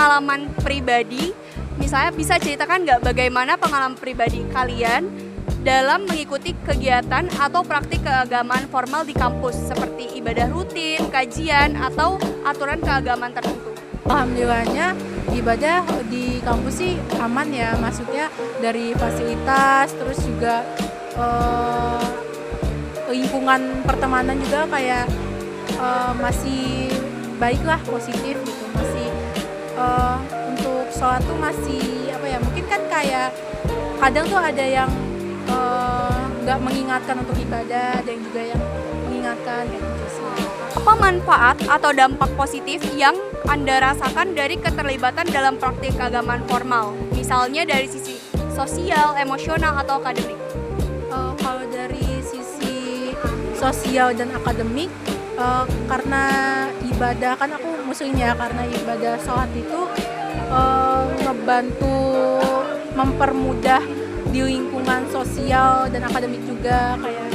pengalaman pribadi. Misalnya bisa ceritakan nggak bagaimana pengalaman pribadi kalian dalam mengikuti kegiatan atau praktik keagamaan formal di kampus seperti ibadah rutin, kajian, atau aturan keagamaan tertentu? Alhamdulillahnya ibadah di kampus sih aman ya, maksudnya dari fasilitas, terus juga lingkungan pertemanan juga kayak masih baik lah, positif gitu, masih untuk sholat tuh masih apa ya, mungkin kan kayak kadang tuh ada yang nggak mengingatkan untuk ibadah, ada yang juga yang mengingatkan kayak gitu sih. Apa manfaat atau dampak positif yang Anda rasakan dari keterlibatan dalam praktik keagamaan formal? Misalnya dari sisi sosial, emosional, atau akademik? Kalau dari sisi sosial dan akademik, karena ibadah, kan aku muslim ya, karena ibadah sholat itu ngebantu mempermudah di lingkungan sosial dan akademik juga, kayak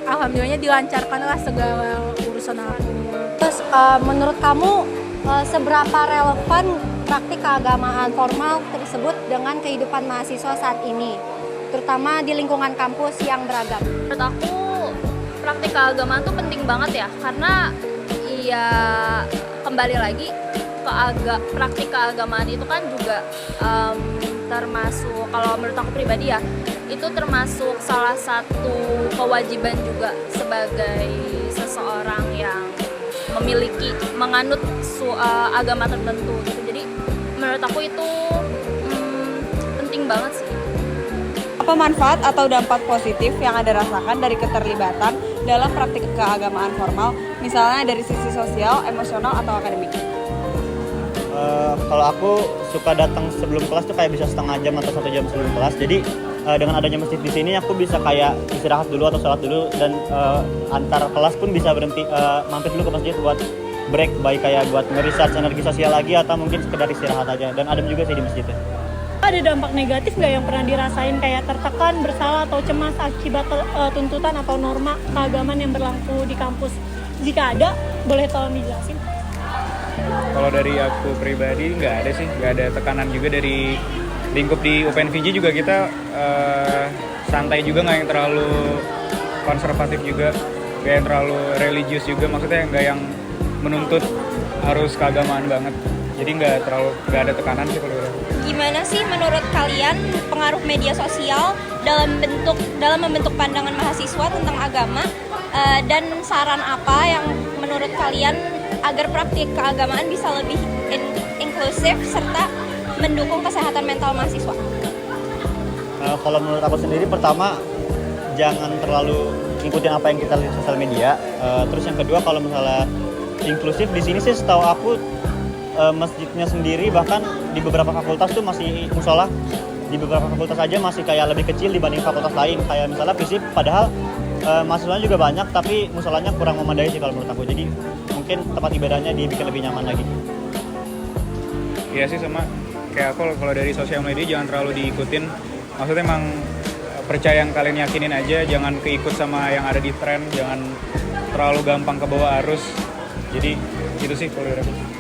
alhamdulillahnya dilancarkanlah segala urusan aku. Terus menurut kamu seberapa relevan praktik keagamaan formal tersebut dengan kehidupan mahasiswa saat ini, terutama di lingkungan kampus yang beragam? Menurut aku praktik keagamaan tuh penting banget ya, karena ya kembali lagi praktik keagamaan itu kan juga termasuk, kalau menurut aku pribadi ya, itu termasuk salah satu kewajiban juga sebagai seseorang yang menganut agama tertentu gitu. Jadi menurut aku itu penting banget sih. Apa manfaat atau dampak positif yang Anda rasakan dari keterlibatan dalam praktik keagamaan formal, misalnya dari sisi sosial, emosional, atau akademik? Kalau aku suka datang sebelum kelas tuh kayak bisa setengah jam atau 1 jam sebelum kelas. Jadi dengan adanya masjid di sini aku bisa kayak istirahat dulu atau sholat dulu, dan antar kelas pun bisa berhenti mampir dulu ke masjid buat break, baik kayak buat nge-research energi sosial lagi atau mungkin sekedar istirahat aja. Dan adem juga sih di masjidnya. Ada dampak negatif nggak yang pernah dirasain, kayak tertekan, bersalah, atau cemas akibat tuntutan atau norma keagamaan yang berlaku di kampus? Jika ada, boleh tolong dijelasin? Kalau dari aku pribadi nggak ada sih, nggak ada tekanan juga dari lingkup di UPNVJ juga. Kita santai juga, nggak yang terlalu konservatif juga, nggak yang terlalu religius juga, maksudnya nggak yang menuntut harus keagamaan banget. Jadi nggak ada tekanan sih kalau dari. Gimana sih menurut kalian pengaruh media sosial dalam membentuk pandangan mahasiswa tentang agama, dan saran apa yang menurut kalian agar praktik keagamaan bisa lebih inklusif serta mendukung kesehatan mental mahasiswa? Kalau menurut aku sendiri, pertama jangan terlalu ngikutin apa yang kita lihat di sosial media. Terus yang kedua, kalau misalnya inklusif di sini sih setahu aku masjidnya sendiri, bahkan di beberapa fakultas tuh masih musola, di beberapa fakultas aja masih kayak lebih kecil dibanding fakultas lain. Kayak misalnya FISIP, padahal mahasiswanya juga banyak, tapi musolanya kurang memadai sih kalau menurut aku. Jadi mungkin tempat ibadahnya dibikin lebih nyaman lagi. Iya sih, sama kayak aku, kalau dari sosial media jangan terlalu diikutin. Maksudnya emang percaya yang kalian yakinin aja, jangan keikut sama yang ada di tren, jangan terlalu gampang ke bawah arus. Jadi itu sih kalau dari aku.